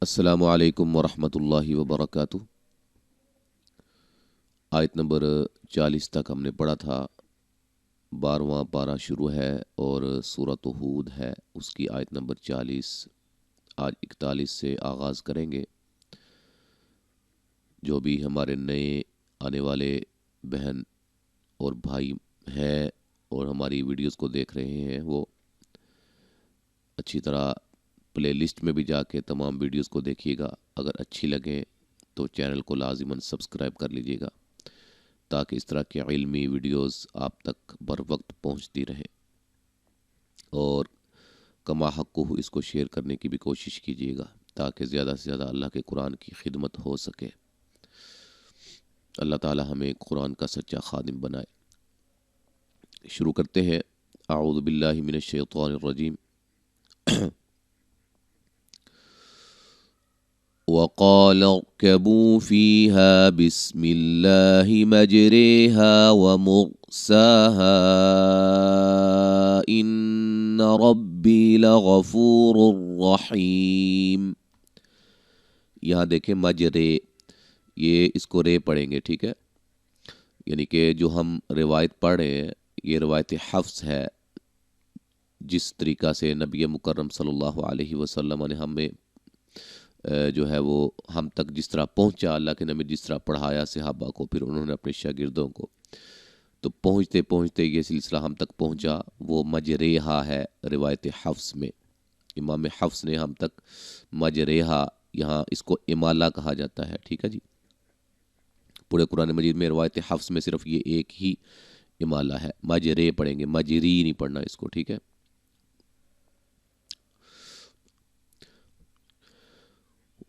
السلام علیکم ورحمۃ اللہ وبرکاتہ۔ آیت نمبر 40 تک ہم نے پڑھا تھا۔ 12واں پارہ شروع ہے اور سورۃ ہود ہے، اس کی آیت نمبر 40۔ آج 41 سے آغاز کریں گے۔ جو بھی ہمارے نئے آنے والے بہن اور بھائی ہیں اور ہماری ویڈیوز کو دیکھ رہے ہیں، وہ اچھی طرح پلے لسٹ میں بھی جا کے تمام ویڈیوز کو دیکھیے گا۔ اگر اچھی لگیں تو چینل کو لازماً سبسکرائب کر لیجیے گا تاکہ اس طرح کی علمی ویڈیوز آپ تک بر وقت پہنچتی رہیں، اور کما حق کو اس کو شیئر کرنے کی بھی کوشش کیجیے گا تاکہ زیادہ سے زیادہ اللہ کے قرآن کی خدمت ہو سکے۔ اللہ تعالی ہمیں قرآن کا سچا خادم بنائے۔ شروع کرتے ہیں۔ اعوذ باللہ من الشیطان الرجیم۔ وقال اركبوا فيها بسم الله مجريها ومرساها إن ربي لغفور رحيم۔ یہاں دیکھیں مجرے، یہ اس کو رے پڑھیں گے، ٹھیک ہے؟ یعنی کہ جو ہم روایت پڑھ رہے ہیں یہ روایت حفص ہے، جس طریقہ سے نبی مکرم صلی اللہ علیہ وسلم نے ہمیں جو ہے وہ ہم تک جس طرح پہنچا، اللہ کے نبی جس طرح پڑھایا صحابہ کو، پھر انہوں نے اپنے شاگردوں کو، تو پہنچتے پہنچتے یہ سلسلہ ہم تک پہنچا، وہ مجریہا ہے روایت حفص میں۔ امام حفص نے ہم تک مجریہا، یہاں اس کو امالہ کہا جاتا ہے، ٹھیک ہے جی؟ پورے قرآن مجید میں روایت حفص میں صرف یہ ایک ہی امالہ ہے، مجرے پڑھیں گے، مجری نہیں پڑھنا اس کو، ٹھیک ہے؟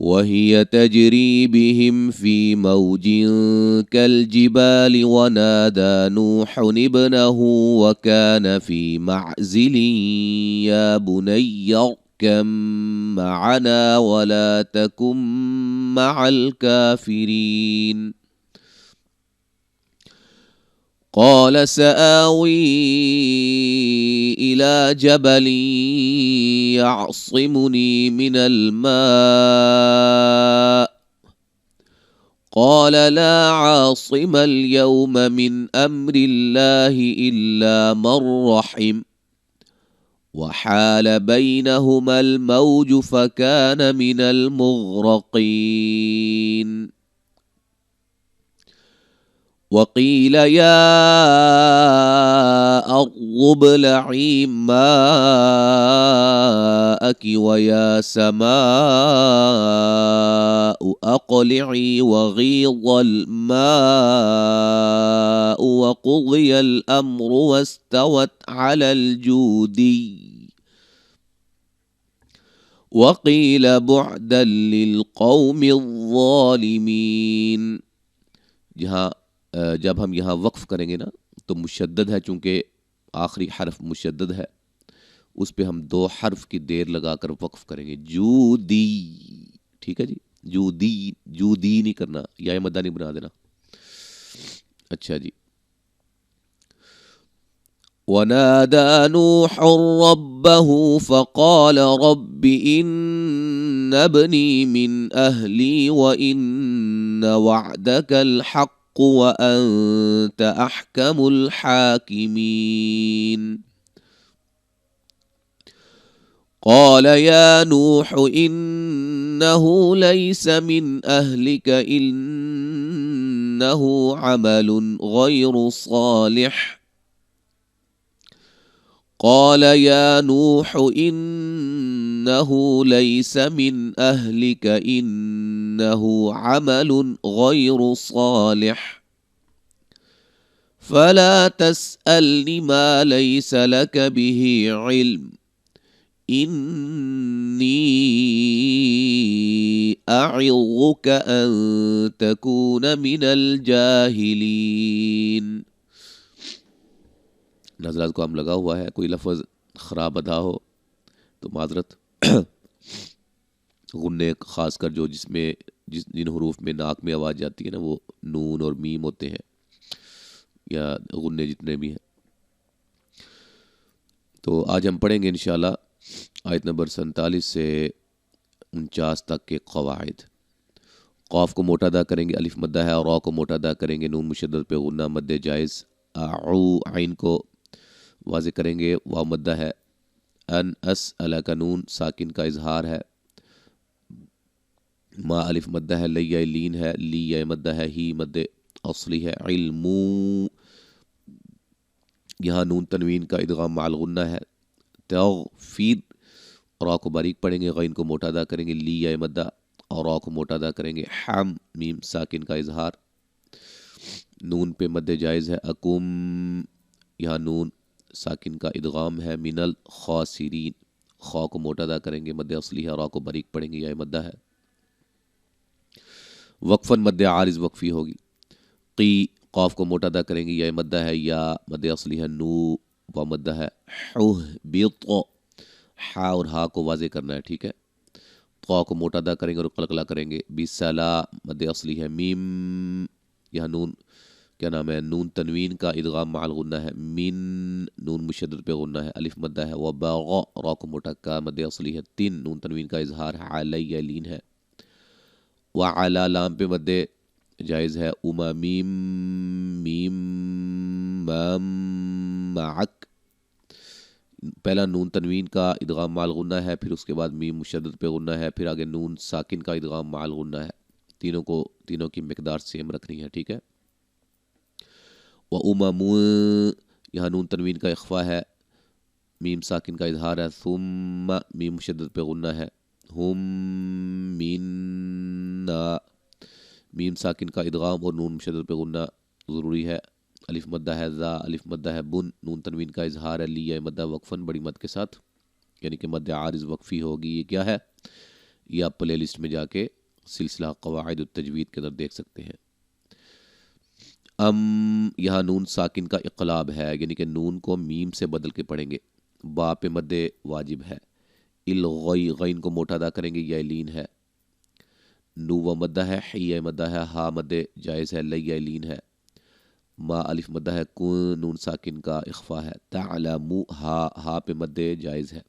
وهي تجري بهم في موج كالجبال ونادى نوح ابنه وكان في معزل يا بني اركب معنا ولا تكن مع الكافرين قال سآوي إلى جبل يعصمني من الماء قال لا عاصم اليوم من أمر الله إلا من رحم وحال بينهما الموج فكان من المغرقين وقيل يا أرض ابلعي ماءك ويا سماء أقلعي وغيض الماء وقضي الأمر واستوت على الجودي وقيل بعدا للقوم الظالمين۔ جہاں جب ہم یہاں وقف کریں گے نا تو مشدد ہے، چونکہ آخری حرف مشدد ہے، اس پہ ہم 2 حرف کی دیر لگا کر وقف کریں گے۔ جو دی، ٹھیک ہے جی؟ جو دی، جو دی نہیں کرنا، یا مدہ نہیں بنا دینا۔ اچھا جی۔ ونادى نوح ربه فقال رب إن ابني من أهلي وإن وعدك الحق وأنت أحكم الحاكمين قال يا نوح إنه ليس من أهلك إنه عمل غير صالح قال يا نوح إنه ليس من أهلك إنه عمل غير صالح فلا تسألني ما ليس لك به علم إني أعظك أن تكون من الجاهلين۔ نظرات کو ہم لگا ہوا ہے، کوئی لفظ خراب ادا ہو تو معذرت۔ غنے خاص کر جو جن حروف میں ناک میں آواز جاتی ہے نا، وہ نون اور میم ہوتے ہیں، یا غنے جتنے بھی ہیں۔ تو آج ہم پڑھیں گے انشاءاللہ آیت نمبر 47 سے 49 تک کے قواعد۔ قاف کو موٹا ادا کریں گے، الف مدہ ہے، اور را کو موٹا ادا کریں گے، نون مشدد پہ غنہ مد جائز، اعو عین کو واضح کریں گے، واو مدہ ہے، ان اسأل کا نون ساکن کا اظہار ہے، ما الف مدہ ہے، لیا لین ہے، لیا مدہ ہے، ہی مد اصلی ہے، علمو یہاں نون تنوین کا ادغام مع الغنہ ہے، تغفید را کو باریک پڑھیں گے، غین کو موٹا ادا کریں گے، لیا مدہ اور را کو موٹا ادا کریں گے، حم میم ساکن کا اظہار، نون پہ مد جائز ہے، اکم یہاں نون ساکن کا ادغام ہے، من الخاسرین، خا کو موٹا ادا کریں گے، مد اصلی ہے، را کو باریک پڑھیں گے، یا مدہ ہے، وقفاً مد عارض وقفی ہوگی، قی قاف کو موٹا ادا کریں گے، یا مدہ ہے، یا مد اصلی ہے، نو و مدہ ہے، حُہْبِطَ ہا اور ہا کو واضح کرنا ہے، ٹھیک ہے، قا کو موٹا ادا کریں گے اور قلقلہ کریں گے، بسلا مد اصلی ہے، میم یہاں نون کیا نام ہے، نون تنوین کا ادغام مع الغنہ ہے، من نون مشدد پہ غنہ ہے، الف مدہ ہے، وبغ را کو موٹا کا مد اصلی ہے، تن نون تنوین کا اظہار ہے، علی لین ہے، وعلا لام پہ مد جائز ہے، اما میم میم مام معک پہلا نون تنوین کا ادغام مع الغنہ ہے، پھر اس کے بعد میم مشدد پہ غنہ ہے، پھر آگے نون ساکن کا ادغام مع الغنہ ہے، تینوں کی مقدار سیم رکھنی ہے، ٹھیک ہے، وَأُمَمٌ یہاں نون تنوین کا اخفا ہے، میم ساکن کا اظہار ہے، ثم میم مشدد پہ غنہ ہے، ہم منا میم ساکن کا ادغام اور نون مشدد پہ غنہ ضروری ہے، الف مدہ ہے، ذا الف مدہ ہے، بن نون تنوین کا اظہار ہے، لیا مدہ وقفاً بڑی مد کے ساتھ، یعنی کہ مد عارض وقفی ہوگی، یہ کیا ہے، یہ آپ پلے لسٹ میں جا کے سلسلہ قواعد التجوید کے اندر دیکھ سکتے ہیں۔ یہاں نون ساکن کا اقلاب ہے، یعنی کہ نون کو میم سے بدل کے پڑھیں گے، با پہ مد واجب ہے، الغی غین کو موٹا ادا کریں گے، یا لین ہے، نو و مدہ ہے، حی مدہ ہے، ہا مد جائز ہے، لیا لین ہے، ما الف مدہ ہے، کن نون ساکن کا اخفا ہے، تعلمو ہا پہ مد جائز ہے،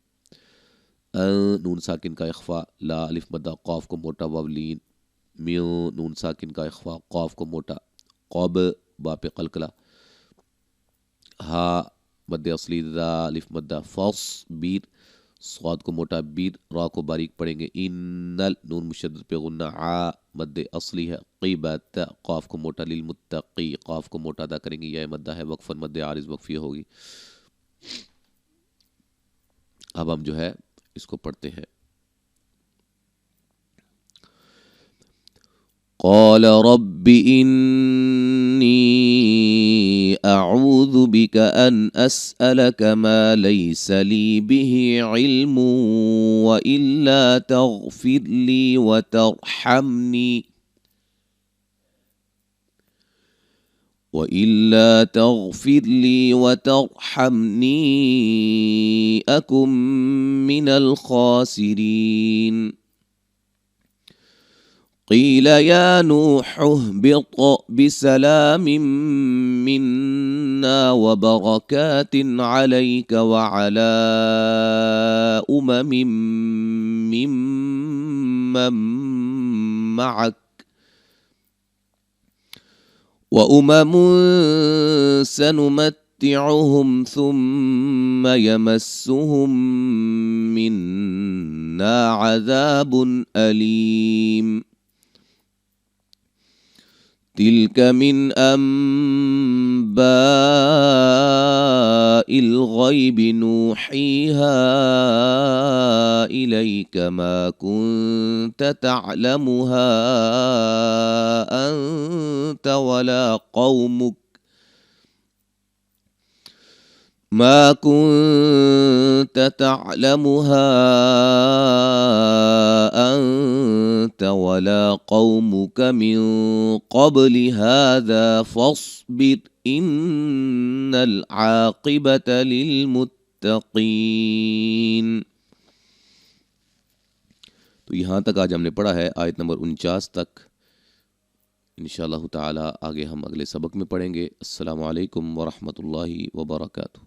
نون ساکن کا اخفا، لا الف مدہ قاف کو موٹا واو لین، میو نون ساکن کا اخفا، قاف کو موٹا، قب با پہ قلقلہ، ہا مد اصلی، ذا الف مدہ، فص بیر صاد کو موٹا، بیر را کو باریک پڑھیں گے، انل نون مشدد پہ غنہ، عا مد اصلی ہے، قیبت قاف کو موٹا، للمتقی قاف کو موٹا ادا کریں گے، یا مدہ ہے، وقفاً مد عارض وقفی ہوگی۔ اب ہم جو ہے اس کو پڑھتے ہیں، قال رب إني أعوذ بك أن أسألك ما ليس لي به علم وإلا تغفر لي وترحمني أكن من الخاسرين قيل يا نوح اهبط بسلام منا وبركات عليك وعلى ممن معك سنمتعهم ثم يمسهم منا عذاب أليم تلك من أنباء الغيب نوحيها إليك ما كنت تعلمها أنت ولا قومك من قبل هذا فاصبر إن العاقبة للمتقين۔ تو یہاں تک آج ہم نے پڑھا ہے، آیت نمبر 49 تک، انشاءاللہ تعالی آگے ہم اگلے سبق میں پڑھیں گے۔ السلام علیکم ورحمۃ اللہ وبرکاتہ۔